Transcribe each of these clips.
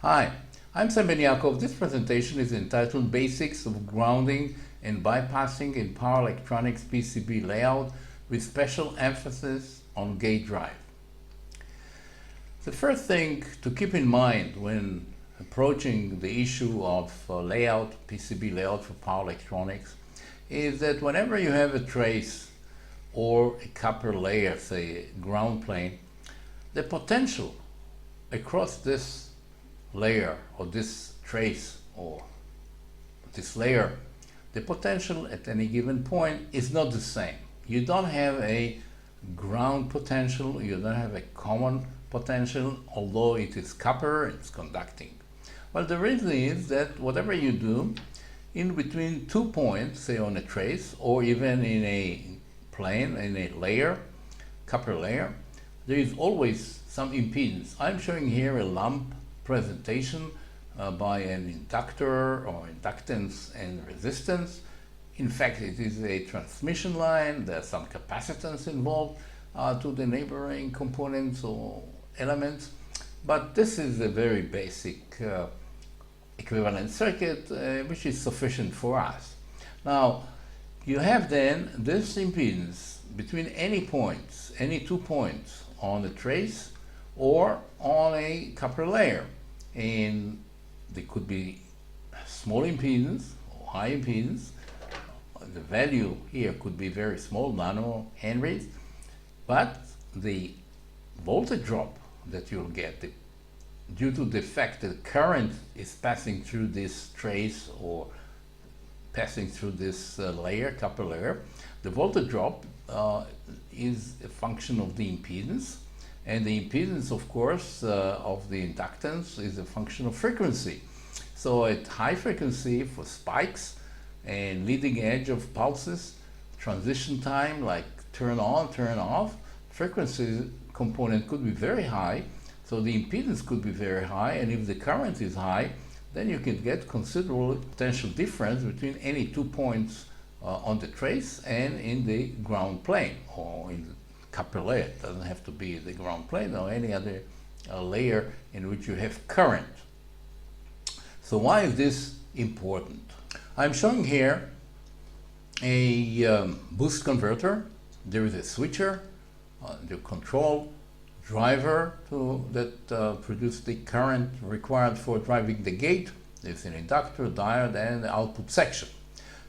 Hi, I'm Ben-Yaakov. This presentation is entitled Basics of Grounding and Bypassing in Power Electronics PCB Layout with special emphasis on gate drive. The first thing to keep in mind when approaching the issue of PCB layout for power electronics, is that whenever you have a trace or a copper layer, say ground plane, the potential across this layer or this trace or this layer, the potential at any given point is not the same. You don't have a ground potential, you don't have a common potential, although it is copper, it's conducting. Well, the reason is that whatever you do in between 2 points, say on a trace, or even in a plane, in a layer, copper layer, there is always some impedance. I'm showing here a lump presentation by an inductor or inductance and resistance. In fact, it is a transmission line. There's some capacitance involved to the neighboring components or elements, but this is a very basic equivalent circuit which is sufficient for us. Now, you have then this impedance between any points, any 2 points on the trace or on a copper layer, and there could be small impedance or high impedance. The value here could be very small, nano henries, but the voltage drop that you'll get due to the fact that current is passing through this trace or passing through this layer, copper layer, the voltage drop is a function of the impedance. And the impedance, of course, of the inductance is a function of frequency. So at high frequency for spikes and leading edge of pulses, transition time like turn on, turn off, frequency component could be very high, so the impedance could be very high, and if the current is high, then you can get considerable potential difference between any 2 points on the trace and in the ground plane or in the copper layer. It doesn't have to be the ground plane or any other layer in which you have current. So why is this important? I'm showing here a boost converter. There is a switcher, the control driver that produce the current required for driving the gate. There's an inductor, diode, and the output section.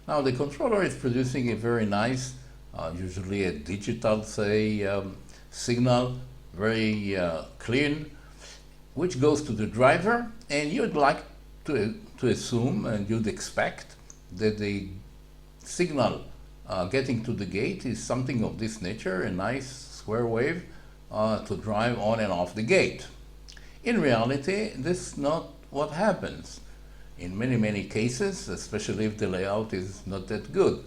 Now the controller is producing a very nice, usually a digital, say, signal, very clean, which goes to the driver, and you'd like to assume and you'd expect that the signal getting to the gate is something of this nature, a nice square wave to drive on and off the gate. In reality, this is not what happens. In many cases, especially if the layout is not that good,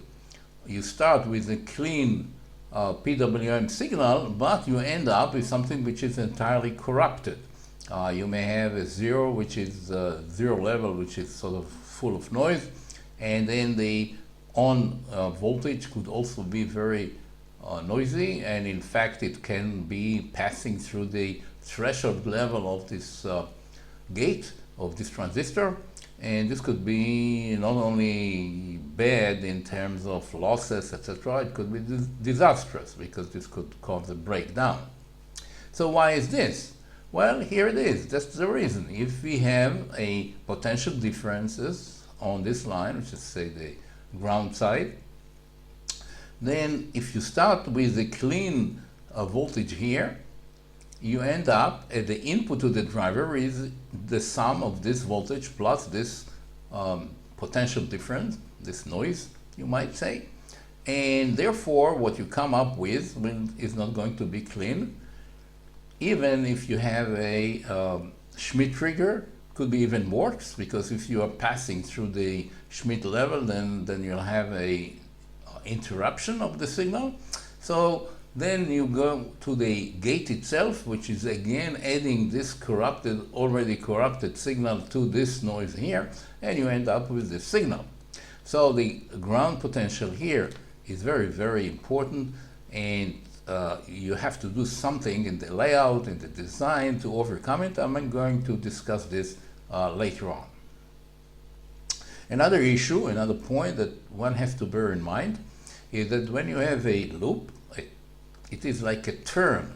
you start with a clean PWM signal, but you end up with something which is entirely corrupted. You may have a zero, which is zero level, which is sort of full of noise, and then the on voltage could also be very noisy, and in fact it can be passing through the threshold level of this gate, of this transistor, and this could be not only bad in terms of losses, etc., it could be disastrous because this could cause a breakdown. So why is this? Well, here it is. That's the reason. If we have a potential differences on this line, which is say the ground side, then if you start with a clean voltage here, you end up at the input to the driver is the sum of this voltage plus this potential difference, this noise, you might say, and therefore what you come up with is not going to be clean. Even if you have a Schmitt trigger, could be even worse, because if you are passing through the Schmitt level, then you'll have a interruption of the signal. So then you go to the gate itself, which is again adding this already corrupted signal to this noise here, and you end up with this signal. So the ground potential here is very important, and you have to do something in the layout, in the design to overcome it. I'm going to discuss this later on. Another issue, another point that one has to bear in mind is that when you have a loop, it is like a term,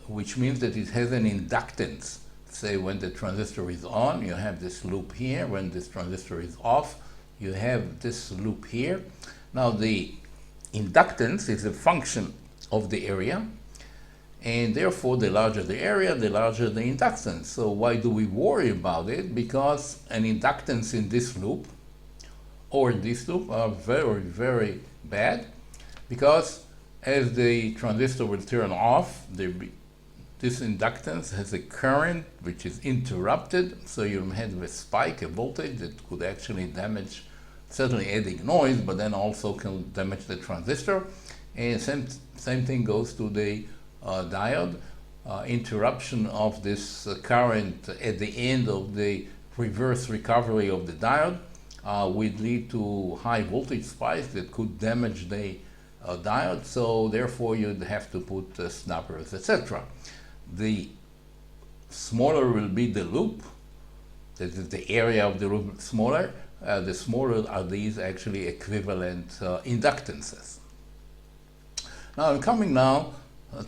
which means that it has an inductance. Say when the transistor is on, you have this loop here. When this transistor is off, you have this loop here. Now the inductance is a function of the area, and therefore the larger the area, the larger the inductance. So why do we worry about it? Because an inductance in this loop or in this loop are very, very bad, because as the transistor will turn off, this inductance has a current which is interrupted, so you have a spike, a voltage that could actually damage, certainly adding noise, but then also can damage the transistor. And same thing goes to the diode. Interruption of this current at the end of the reverse recovery of the diode would lead to high voltage spikes that could damage the diode, so therefore you'd have to put snappers, etc. The smaller will be the loop, that is the area of the loop smaller, the smaller are these actually equivalent inductances. Now I'm coming now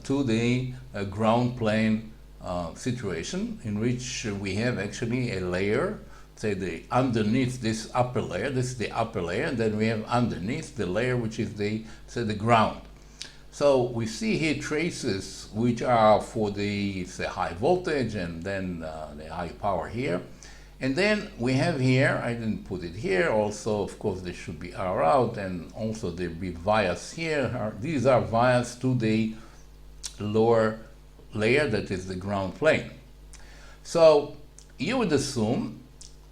to the ground plane situation, in which we have actually a layer, say underneath this upper layer, this is the upper layer, and then we have underneath the layer which is the ground. So we see here traces which are for the high voltage and then the high power here. And then we have here, I didn't put it here, also of course there should be R out, and also there be vias here. These are vias to the lower layer, that is the ground plane. So you would assume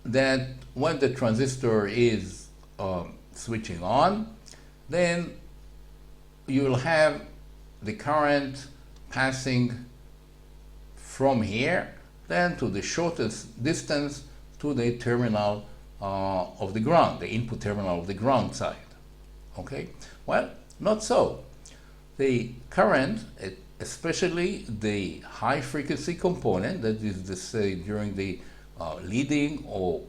that when the transistor is switching on, then you will have the current passing from here then to the shortest distance to the terminal of the ground, the input terminal of the ground side. Okay? Well, not so. The current, especially the high frequency component, that is to say during the leading or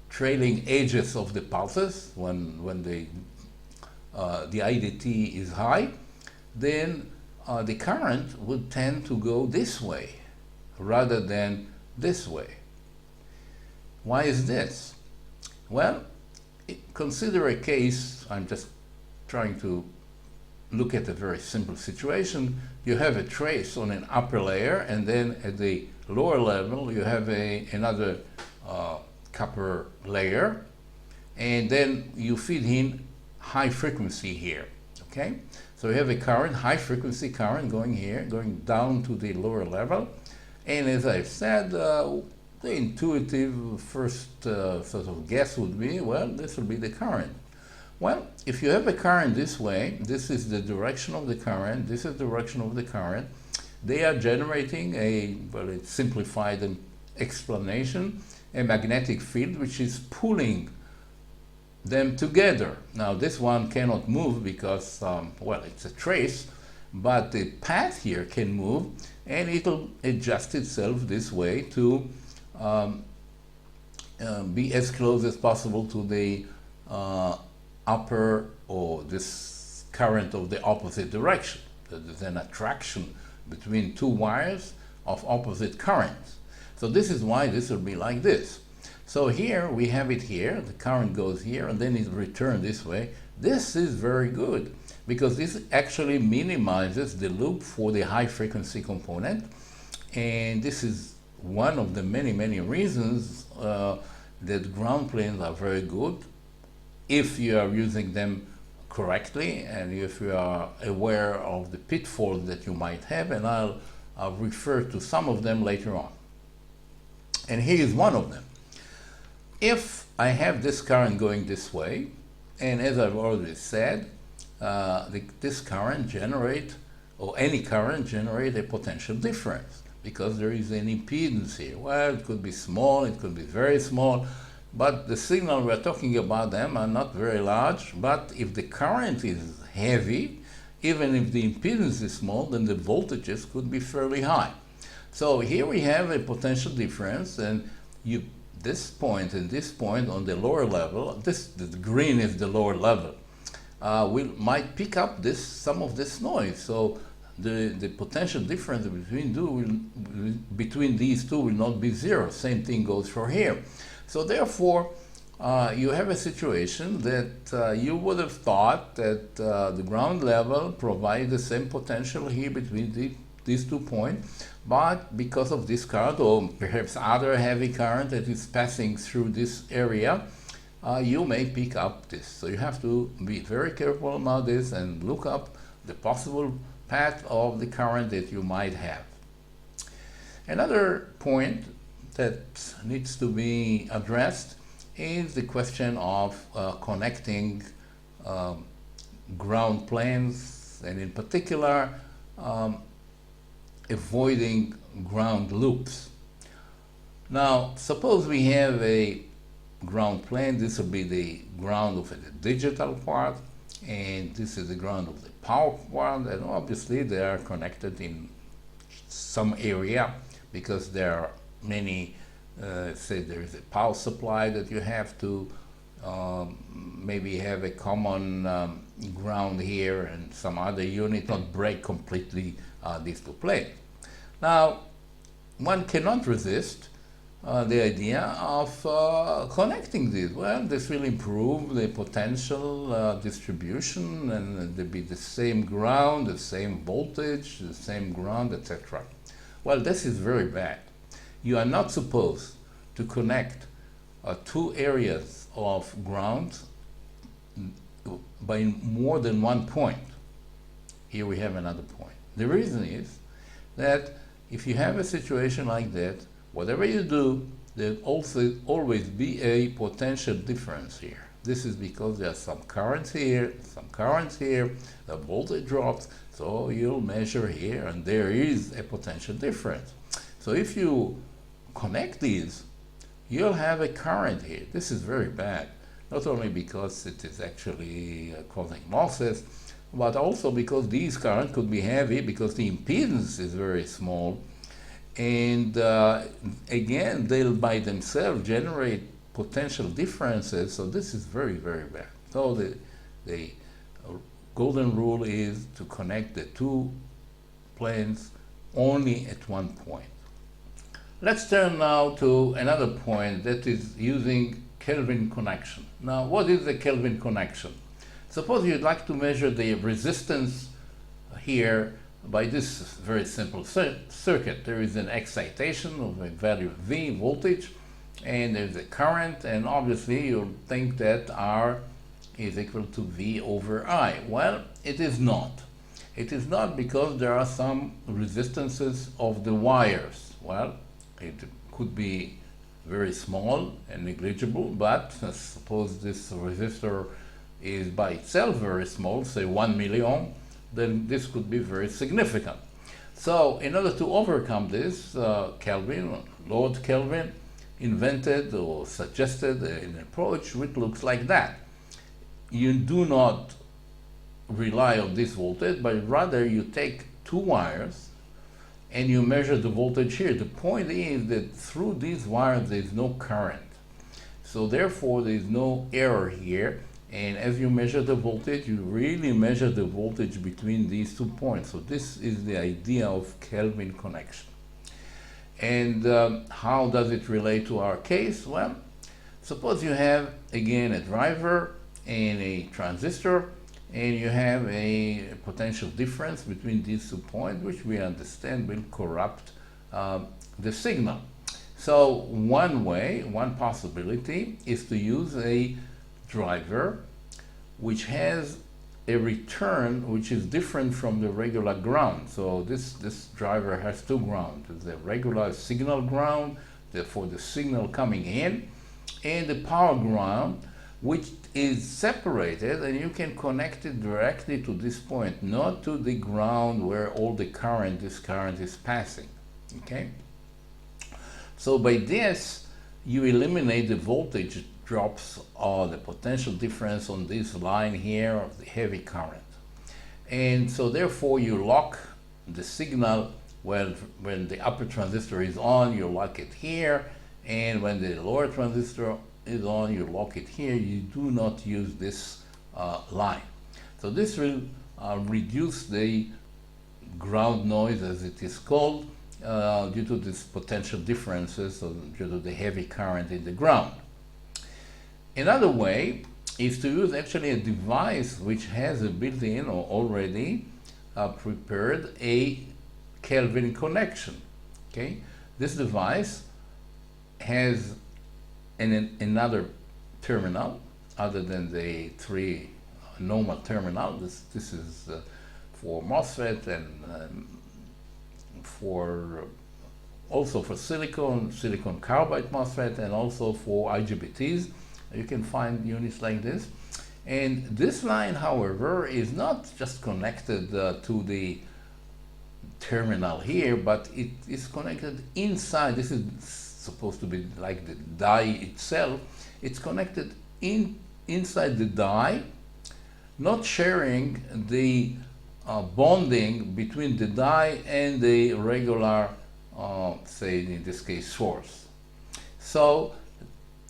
trailing edges of the pulses, when the IDT is high, then the current would tend to go this way rather than this way. Why is this? Well, consider a case, I'm just trying to look at a very simple situation. You have a trace on an upper layer, and then at the lower level you have another copper layer, and then you feed in high frequency here. Okay, so you have a current, high frequency current going here, going down to the lower level, and as I've said, the intuitive first sort of guess would be, well, this will be the current. Well, if you have a current this way, this is the direction of the current, this is the direction of the current, they are generating a, well, it's simplified explanation, a magnetic field which is pulling them together. Now this one cannot move because, well, it's a trace, but the path here can move, and it'll adjust itself this way to be as close as possible to the upper, or this current of the opposite direction. There's an attraction between two wires of opposite currents. So this is why this will be like this. So here we have it here, the current goes here and then it returns this way. This is very good because this actually minimizes the loop for the high frequency component, and this is one of the many reasons that ground planes are very good if you are using them correctly and if you are aware of the pitfalls that you might have, and I'll refer to some of them later on. And here is one of them. If I have this current going this way, and as I've already said, this current generate, or any current generate a potential difference because there is an impedance here. Well, it could be small, it could be very small, but the signal we're talking about them are not very large. But if the current is heavy, even if the impedance is small, then the voltages could be fairly high. So here we have a potential difference, and this point and this point on the lower level, the green is the lower level, might pick up some of this noise. So the potential difference between these two will not be zero. Same thing goes for here. So therefore, you have a situation that you would have thought that the ground level provides the same potential here between these 2 points, but because of this current, or perhaps other heavy current that is passing through this area, you may pick up this. So you have to be very careful about this and look up the possible path of the current that you might have. Another point that needs to be addressed is the question of connecting ground planes, and in particular avoiding ground loops. Now suppose we have a ground plane. This will be the ground of the digital part, and this is the ground of the power part, and obviously they are connected in some area because there are many, say there is a power supply that you have to maybe have a common ground here, and some other unit not break completely these two planes. Now one cannot resist the idea of connecting these. Well, this will improve the potential distribution, and there'll be the same ground, the same voltage, the same ground, etc. Well, this is very bad. You are not supposed to connect two areas of ground by more than 1 point. Here we have another point. The reason is that if you have a situation like that, whatever you do, there'll also always be a potential difference here. This is because there are some currents here, the voltage drops, so you'll measure here, and there is a potential difference. So if you connect these, you'll have a current here. This is very bad, not only because it is actually causing losses, but also because these currents could be heavy because the impedance is very small. And again, they'll by themselves generate potential differences, so this is very, very bad. So the golden rule is to connect the two planes only at 1 point. Let's turn now to another point, that is using Kelvin connection. Now, what is the Kelvin connection? Suppose you'd like to measure the resistance here by this very simple circuit. There is an excitation of a value V, voltage, and there's a current, and obviously you'll think that R is equal to V over I. Well, it is not. It is not, because there are some resistances of the wires. Well, it could be very small and negligible, but suppose this resistor is by itself very small, say 1 milliohm, then this could be very significant. So in order to overcome this, Kelvin, Lord Kelvin, invented or suggested an approach which looks like that. You do not rely on this voltage, but rather you take two wires and you measure the voltage here. The point is that through these wires there is no current. So therefore there is no error here. And as you measure the voltage, you really measure the voltage between these 2 points. So this is the idea of Kelvin connection. And how does it relate to our case? Well, suppose you have, again, a driver and a transistor, and you have a potential difference between these 2 points, which we understand will corrupt the signal. So one possibility is to use a driver which has a return which is different from the regular ground. So this driver has two grounds. There's a regular signal ground for the signal coming in, and the power ground, which is separated, and you can connect it directly to this point, not to the ground where all this current is passing. Okay? So by this you eliminate the voltage drops or the potential difference on this line here of the heavy current. And so therefore you lock the signal Well, when the upper transistor is on, you lock it here, and when the lower transistor is on, you lock it here. You do not use this line. So this will reduce the ground noise, as it is called, due to these potential differences, or due to the heavy current in the ground. Another way is to use actually a device which has a built-in or already prepared a Kelvin connection. Okay, this device has another terminal other than the three normal terminals. This is for MOSFET and also for silicon carbide MOSFET, and also for IGBTs. You can find units like this. And this line, however, is not just connected to the terminal here, but it is connected inside. This is supposed to be like the die itself. It's connected inside the die, not sharing the bonding between the die and the regular, say in this case, source. So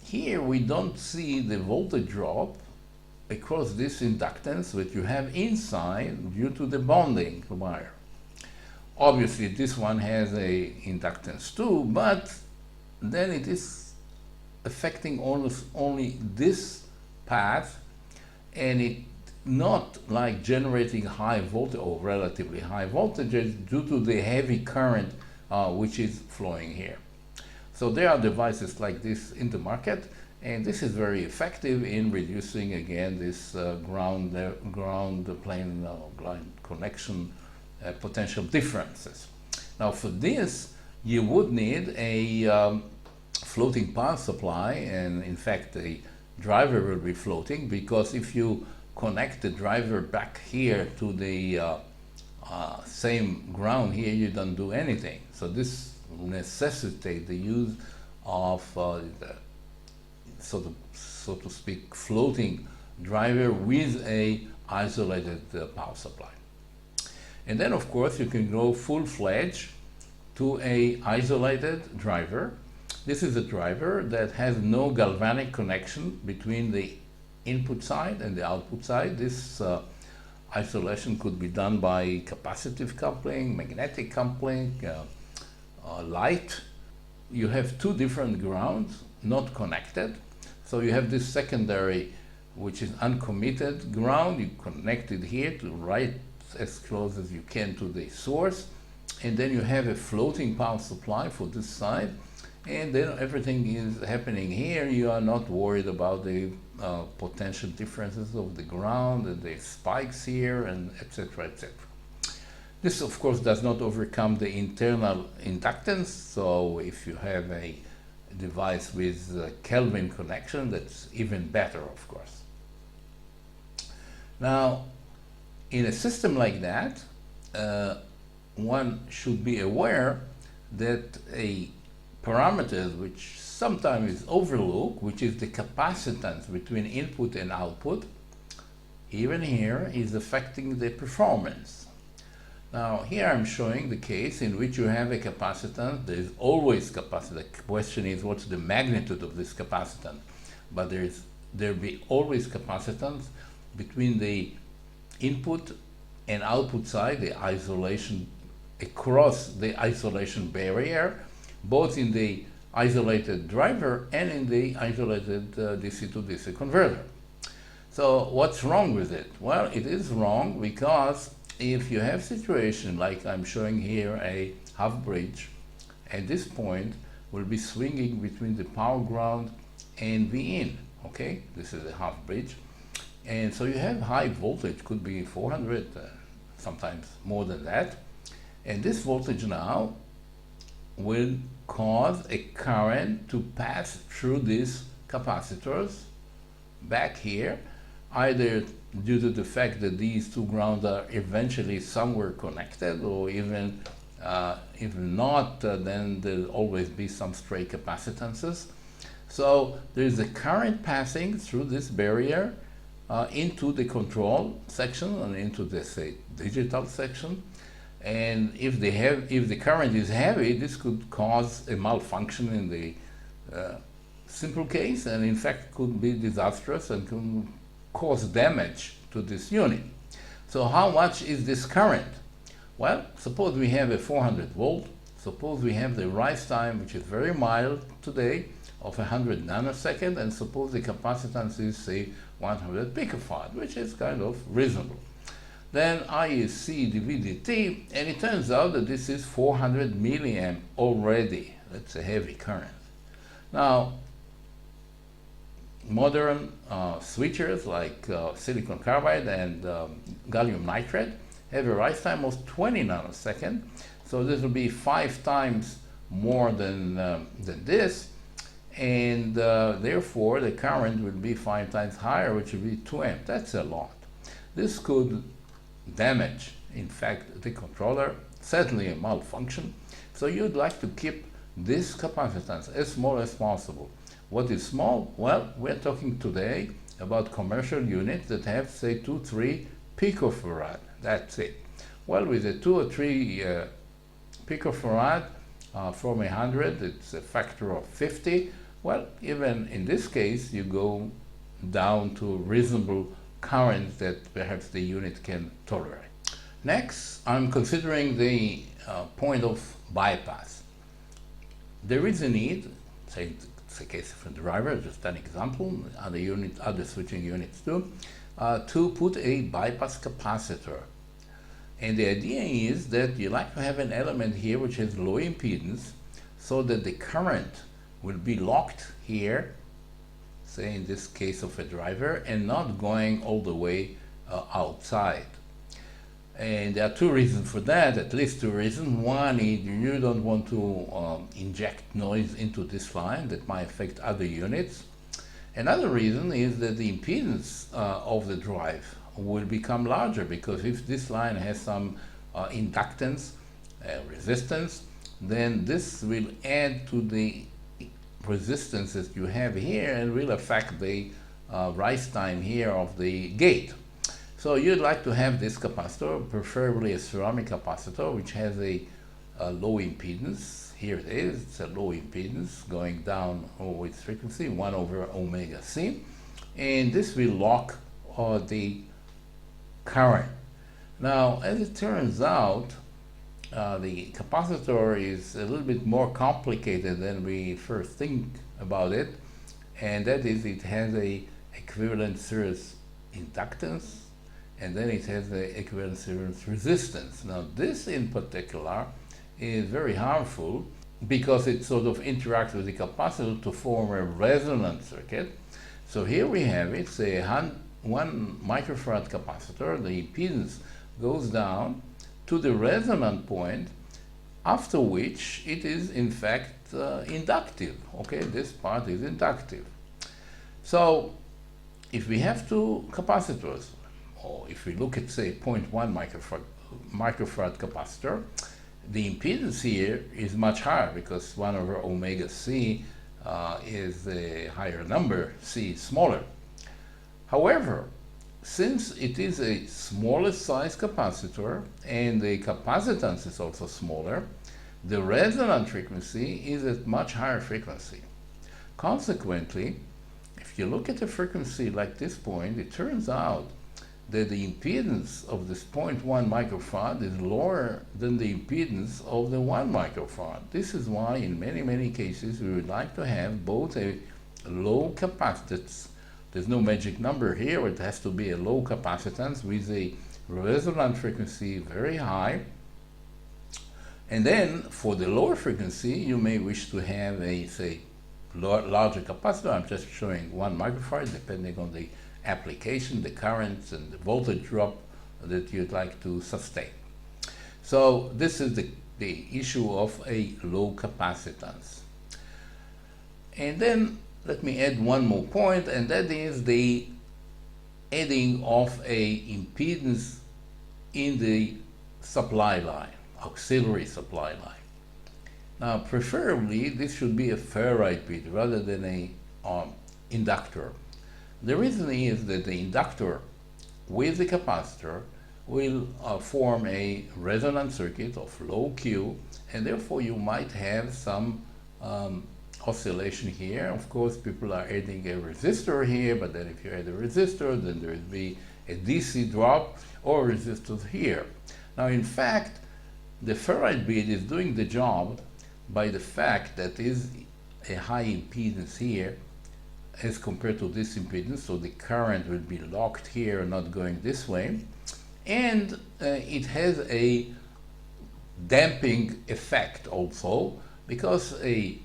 here we don't see the voltage drop across this inductance that you have inside due to the bonding wire. Obviously this one has a inductance too, but then it is affecting almost only this path, and it not like generating high voltage or relatively high voltages due to the heavy current which is flowing here. So there are devices like this in the market, and this is very effective in reducing again this ground plane line connection potential differences. Now for this you would need a floating power supply, and in fact the driver will be floating, because if you connect the driver back here to the same ground here, you don't do anything. So this necessitates the use of the, so to speak, floating driver with a isolated power supply. And then of course you can go full-fledged to a isolated driver. This is a driver that has no galvanic connection between the input side and the output side. This isolation could be done by capacitive coupling, magnetic coupling, light. You have two different grounds not connected. So you have this secondary, which is uncommitted ground. You connect it here to right as close as you can to the source, and then you have a floating power supply for this side, and then everything is happening here. You are not worried about the potential differences of the ground and the spikes here, and etc., etc. This of course does not overcome the internal inductance, so if you have a device with a Kelvin connection, that's even better, of course. Now in a system like that, one should be aware that a parameter which sometimes is overlooked, which is the capacitance between input and output, even here is affecting the performance. Now here I'm showing the case in which you have a capacitance. There is always capacitance. The question is what's the magnitude of this capacitance, but there be always capacitance between the input and output side, the isolation across the isolation barrier, both in the isolated driver and in the isolated DC to DC converter. So what's wrong with it? Well, it is wrong because if you have situation like I'm showing here, a half bridge, at this point will be swinging between the power ground and the in. Okay, this is a half bridge. And so you have high voltage, could be 400, sometimes more than that. And this voltage now will cause a current to pass through these capacitors back here, either due to the fact that these two grounds are eventually somewhere connected, or even if not, then there'll always be some stray capacitances. So there's a current passing through this barrier into the control section and into the, say, digital section. And if the current is heavy, this could cause a malfunction in the simple case, and in fact could be disastrous and can cause damage to this unit. So how much is this current? Well, suppose we have a 400 volt. Suppose we have the rise time, which is very mild today, of 100 nanosecond, and suppose the capacitance is, say, 100 picofarad, which is kind of reasonable. Then I is C divided T, and it turns out that this is 400 milliamp already. That's a heavy current. Now, modern switchers like silicon carbide and gallium nitride have a rise time of 20 nanosecond, so this will be 5 times more than this, and therefore the current will be 5 times higher, which will be 2 amp. That's a lot. This could damage, in fact, the controller, certainly a malfunction. So you'd like to keep this capacitance as small as possible. What is small? Well, we're talking today about commercial units that have, say, 2-3 picofarad. That's it. Well, with a 2 or 3 picofarad from 100, it's a factor of 50. Well, even in this case, you go down to reasonable current that perhaps the unit can tolerate. Next, I'm considering the point of bypass. There is a need, say it's the case of a driver, just an example, other switching units too, to put a bypass capacitor. And the idea is that you like to have an element here which has low impedance, so that the current will be locked here, say in this case of a driver, and not going all the way outside. And there are 2 reasons for that, at least 2 reasons. One is you don't want to inject noise into this line that might affect other units. Another reason is that the impedance of the drive will become larger, because if this line has some inductance, resistance, then this will add to the resistance that you have here and will affect the rise time here of the gate. So you'd like to have this capacitor, preferably a ceramic capacitor, which has a low impedance. Here it is, it's a low impedance going down with frequency, 1 over omega C. And this will lock the current. Now, as it turns out, the capacitor is a little bit more complicated than we first think about it, and that is it has a equivalent series inductance, and then it has the equivalent series resistance. Now this in particular is very harmful because it sort of interacts with the capacitor to form a resonant circuit. So here we have it, say 1 microfarad capacitor, the impedance goes down to the resonant point, after which it is in fact inductive. Okay, this part is inductive. So if we have 2 capacitors, or if we look at, say, 0.1 microfarad capacitor, the impedance here is much higher because 1 over omega C is a higher number, C is smaller. However, since it is a smaller size capacitor and the capacitance is also smaller, the resonant frequency is at much higher frequency. Consequently, if you look at a frequency like this point, it turns out that the impedance of this 0.1 microfarad is lower than the impedance of the 1 microfarad. This is why in many cases we would like to have both a low capacitance, there's no magic number here, it has to be a low capacitance with a resonant frequency very high, and then for the lower frequency you may wish to have a, say, larger capacitor. I'm just showing 1 microfarad depending on the application, the currents and the voltage drop that you'd like to sustain. So this is the issue of a low capacitance. And then let me add one more point, and that is the adding of a impedance in the supply line, auxiliary supply line. Now preferably this should be a ferrite bead rather than a inductor. The reason is that the inductor with the capacitor will form a resonant circuit of low Q, and therefore you might have some oscillation here. Of course, people are adding a resistor here, but then if you add a resistor, then there will be a DC drop or resistors here. Now, in fact, the ferrite bead is doing the job by the fact that is a high impedance here as compared to this impedance, so the current will be locked here, not going this way, and it has a damping effect also, because a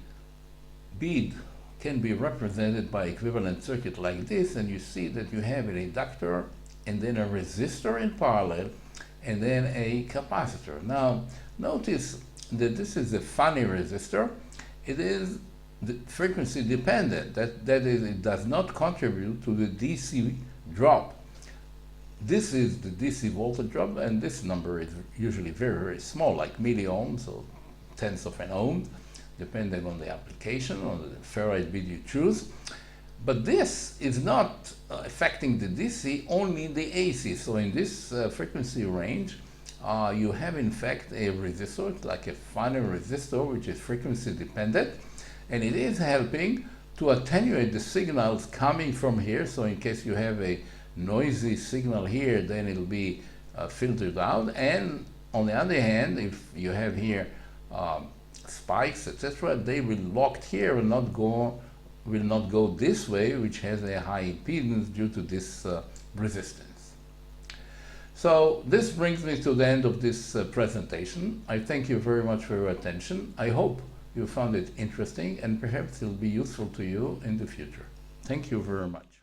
bead can be represented by equivalent circuit like this, and you see that you have an inductor and then a resistor in parallel and then a capacitor. Now notice that this is a funny resistor. It is the frequency dependent, that is, it does not contribute to the DC drop. This is the DC voltage drop, and this number is usually very, very small, like milliohms or tenths of an ohm, depending on the application, on the ferrite bead you choose. But this is not affecting the DC, only the AC. So in this frequency range, you have in fact a resistor, like a funny resistor, which is frequency dependent, and it is helping to attenuate the signals coming from here. So in case you have a noisy signal here, then it'll be filtered out. And on the other hand, if you have here spikes, etc., they will locked here and will not go this way, which has a high impedance due to this resistance. So this brings me to the end of this presentation. I thank you very much for your attention. I hope you found it interesting and perhaps it will be useful to you in the future. Thank you very much.